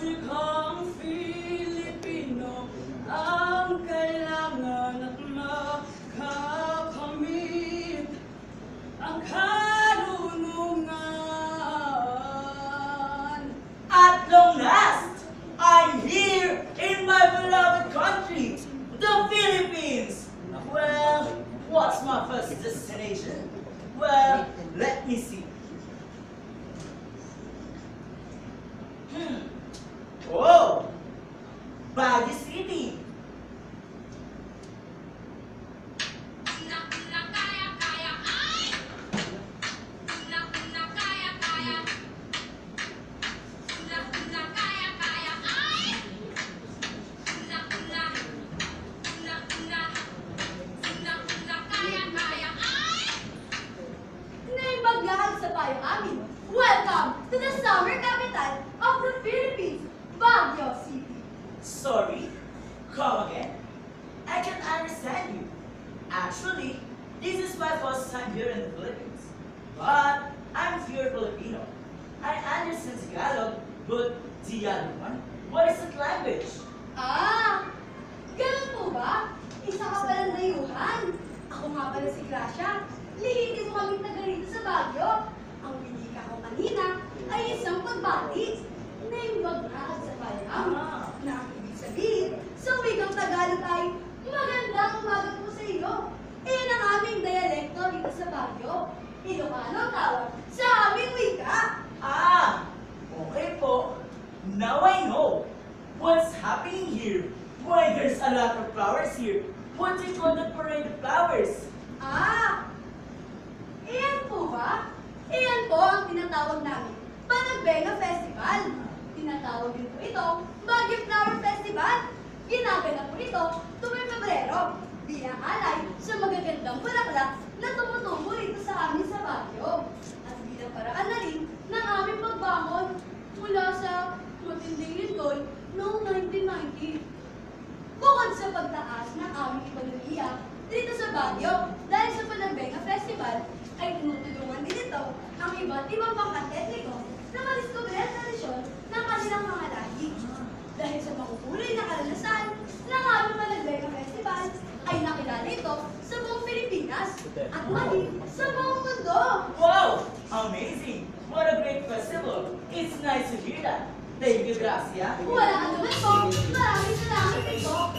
Wikang Filipino ang kailangan at makakamit ang karunungan. At long last, I'm here in my beloved country, the Philippines. Well, what's my first destination? Well, let me see. Oh, Baguio City. Naibaglahan sa bayan amin. Welcome to the summer capital of the Philippines, Baguio City. Sorry, come again? I can understand you. Actually, this is my first time here in the Philippines. But I'm pure Filipino. I understand Tagalog, but the other one, what is that language? Ah, ganun po ba? Isa ka palang dayuhan. Ako nga pala si Gracia. Lihitin mo kaming taga rito sa Baguio. Ang pinika ko kanina ay isang pagbati. Naibaglahan sa bayan amin. Na ang ibig sabihin, sa wikang Tagalog ay magandang umaga po sa iyo. Iyan ang aming dialekto dito sa Baguio. Ilocano ang tawag sa aming wika. Ah, okay po. Now I know what's happening here. Why there's a lot of flowers here. What do you call the parade of flowers? Ah, iyan po ba? Iyan po ang tinatawag namin Panagbenga Festival. Tinatawag din po ito Baguio Flower Festival. Ginaganap po ito tuwing Pebrero bilang alay sa magagandang bulaklak na tumutubo rito sa amin sa Baguio. At bilang paraan na rin ng aming pagbangon mula sa matinding lindol noong 1990. Bukod sa pagtaas ng aming ekonomiya dito sa Baguio dahil sa Panagbenga Festival, ay tinutulungan din ito ang iba't ibang pangkat etniko na madiskubre ang tradisyon ng kanilang mga lahi. Dahil sa makukulay na karanasan ng aming Panagbenga Festival, ay nakilala ito sa buong Pilipinas at maging sa buong mundo. Wow! Amazing! What a great festival! It's nice to hear that. Thank you, Gracia. Wala ka naman po. Maraming salamat po.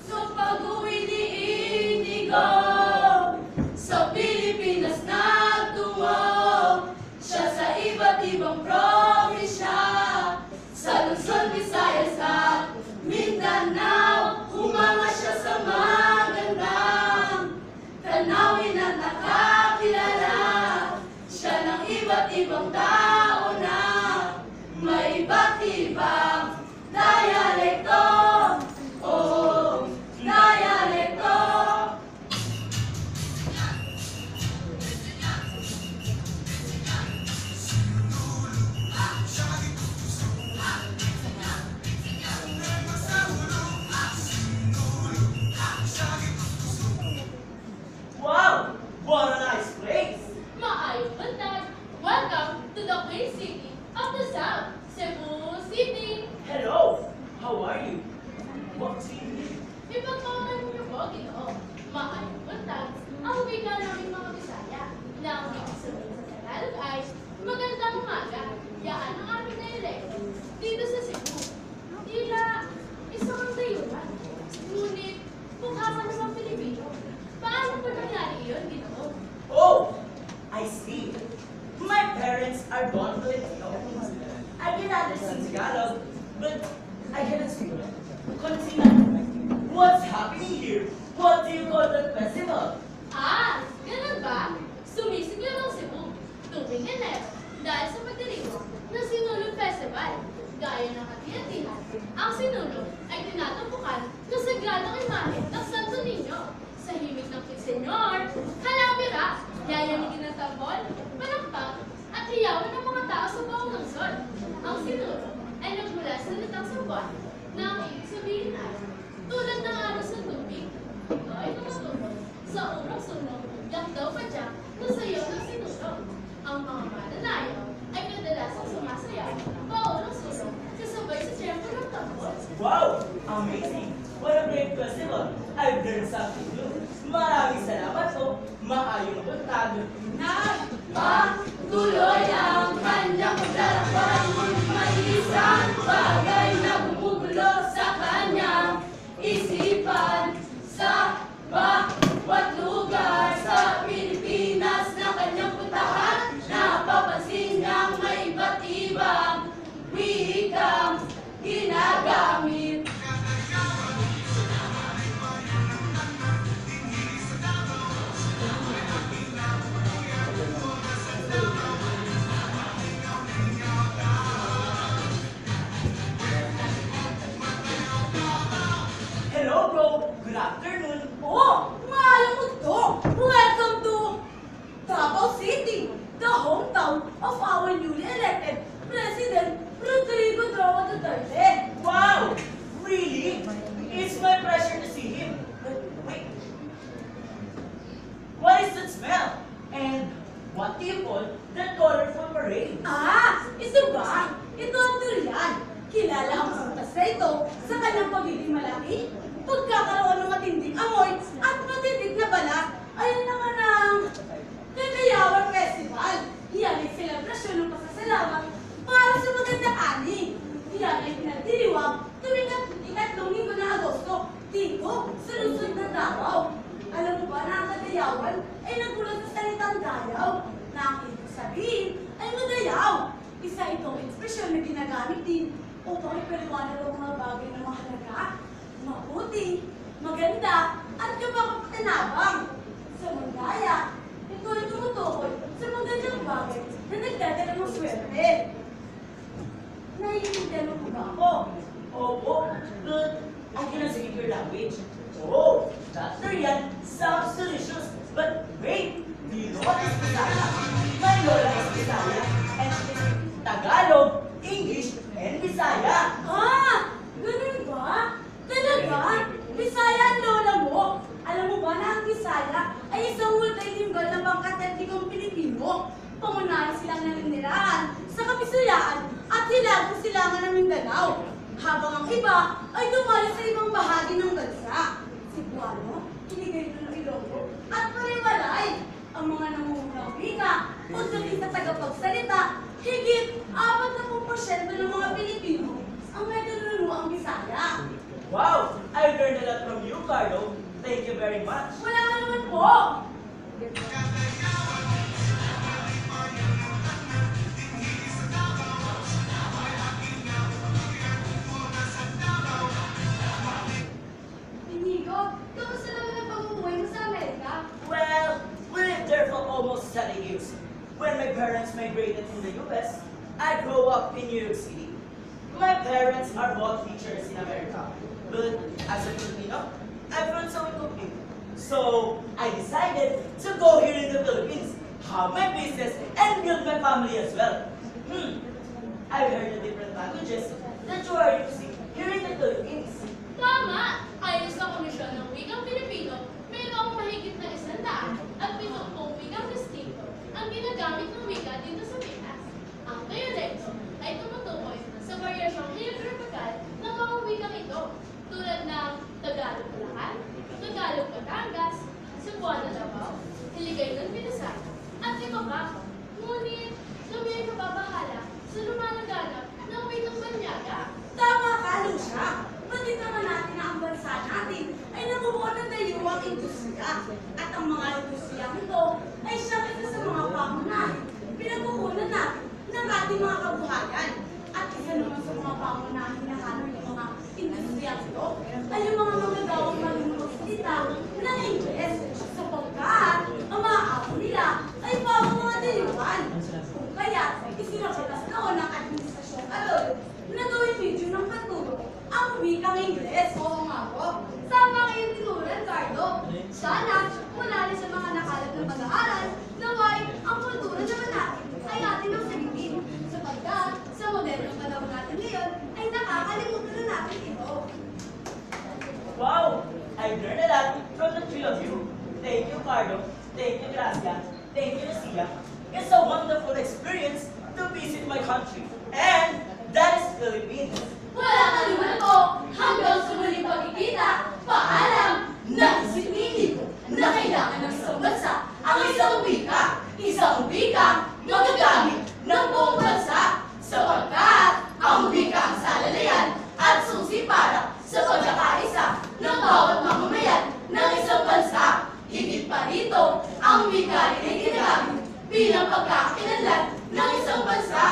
Sa pag-uwi ni Inigo, sa Pilipinas nagtungo, siya sa iba't ibang probinsya, sa Luzon, Visayas at Mindanao, humanga siya sa magandang tanawin at nakakilala, siya ng iba't ibang tao na may iba't ibang dialekto. Oh, dialekto. are you? What do you need? Ipagpawalan niyo po, Ginoo. Maayong buntag, ang wika naming mga Bisaya, na ang ibig sabihin sa Tagalog ay magandang umaga. Yaan ang aming dialekto dito sa Cebu. Tila isang ang dayuhan. Ngunit, mukha ka namang Pilipino. Paano pa nangyari iyon, Ginoo? Oh, I see. My parents are born Filipino. I can understand Tagalog, but I cannot speak it. Continue. What's happening here? What do you call that festival? Ah, ganun ba? Sumisigla ng Cebu, tuwing Enero, dahil sa pagdiriwang ng Sinulog Festival. Gaya ng hati-hatihan, ang Sinulog ay tinatampukan ng sagradong imahe ng Santo Niño. Sa himig ng Senyor, kalabira, yayanigin ng tambol, palakpak, at hiyawan ng mga tao sa buong lungsod. Ang Sinulog ay nagmula sa litang sambuan na ang ibig sabihin ay tulad ng aros ng tubig. Ito ay tumutunog sa urang sunog, yakdaw pa dyan na sayaw ng Sinulog. Ang mga mananayaw ay kadalasang sumasayaw pa urang sunog kasabay sa tiyempo ng tambol. Wow! Amazing! What a great festival! I've learned something new. Maraming salamat po. Maayong buntag. Tuloy ang kanyang paglalakbay, may isang bagay na bumubulo sa kanyang isipan. Sa bawat lugar sa Pilipinas na kanyang puntahan, napapansin niyang may iba't ibang wikang ginagamit. Hello, bro. Good afternoon. Oh, maayong mundo! Welcome to Davao City, the hometown of our newly elected President Rodrigo Roa Duterte. Wow! Really? It's my pleasure to see him. But wait. What is that smell? And what do you call that colorful parade? Ah, ito ba? Ito ang durian. Kilala ang prutas na ito sa kanyang pagiging malaki, pagkakaroon ng matinding amoy at matinding na balat. Ayun naman ang Cagayawan Festival. Iyan ay selebrasyon ng pasasalamat para sa magandang ani. Iyan ay pinagdiriwang tuwing ikatlong linggo ng Agosto dito sa lungsod ng Davao. Alam mo ba na ang Cagayawan ay nagmula sa salitang dayaw na ang ibig sabihin ay magayaw. Isa itong ekspresyon na ginagamit din upang ipaliwanag ang mga bagay na mahalaga, mabuti, maganda, at kapakapatanabang. Sa mandaya, ito ay tumutukoy sa magandang bagay na nagdadala ng swerte. Naiintindihan mo ba ako? Opo, but I cannot speak your language. Oh, that durian sounds delicious. But wait, do you know what is Bisaya? My lola is Bisaya, and she speaks Tagalog, English, and Bisaya. Ah! Ganun ba? Talaga? Bisaya ang lola mo? Alam mo ba na ang Bisaya ay isang multilingual na pangkatendikong Pilipino? Pangunahan silang naninirahan sa Kabisayaan at Hilagang Silangan ng Mindanao. Habang ang iba ay dumalo sa ibang bahagi ng bansa. Cebuano, Iligay ng Ilonggo, at Pariwalay. Ang mga nangungunang wika, pagdating sa tagapagsalita, higit 40% ng mga Pilipino ang may ang Bisaya. Wow, I learned a lot from you, Carlo. Thank you very much. Wala nga naman po! Inigo, kamusta naman ang pamumuhay mo sa Amerika? Well, we lived there for almost 7 years. When my parents migrated from the US, I grew up in New York City. My parents are both teachers in America, but as a Filipino, I'm from cooking. So I decided to go here in the Philippines, have my business, and build my family as well. I've heard the different languages that you are using here in the Philippines. Tama! Ayon sa Komisyon ng Wikang Pilipino, mayroong mahigit na 100 at 70 wikang distinto ang ginagamit ng wika dito sa Pinas. Ang dialekto ay tumutukoy sa varyasyong geographical ng mga wikang ito. sa mga pangunahing hinahanap ng mga industriya ito ay yung mga magagawang marunong magsalita ng Ingles sapagkat ang mga apo nila ay parang mga diliwan. Kung kaya, isinabatas noon ng administrasyong alod na gawin medyo ng patulo ang wikang Ingles. Oo nga po. Sama kayo tinuran, Carlo. Sana, mula rin sa mga nakalat ng pag-aaral, naway ang kultura naman natin ay atin ang salipin. Sapagkat sa modernong panahon natin ngayon ay nakakalimutan na natin ito. Wow! I learned a lot from the three of you. Thank you, Carlo. Thank you, Gracia. Thank you, Lucia. It's a wonderful experience to visit my country. And that is Philippines. Wala kalimutan po, hanggang sa muling pagkikita, paalam, naisip ko na kailangan ng isang bansa ang isang wika magagamit ng buong bansa sapagkat ang wika ang salalayan at susi para sa pagkakaisa ng bawat mamamayan ng isang bansa. Higit pa rito, ang wika rin ay ginagamit bilang pagkakakilanlan ng isang bansa.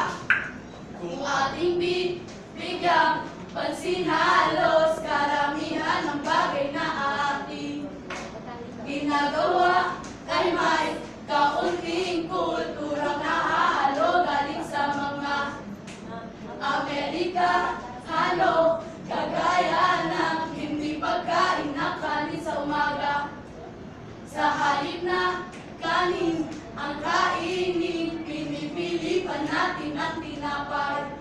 Kung ating bigyang pansin halos karamihan ng bagay na ating ginagawa ay may kaunting kulturang nahahalo galing sa mga Amerika. Halo, kagaya ng hindi pagkain na kanin sa umaga. Sa halip na kanin ang kainin, pinipili pa natin ang tinapay.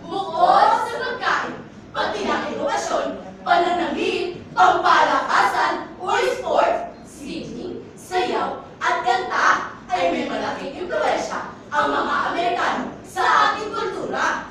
Bukod sa pagkain, pati ng edukasyon, pananamit, pampalakasan o sport, singing, sayaw at kanta ay may malaking impluwensya ang mga Amerikano sa ating kultura.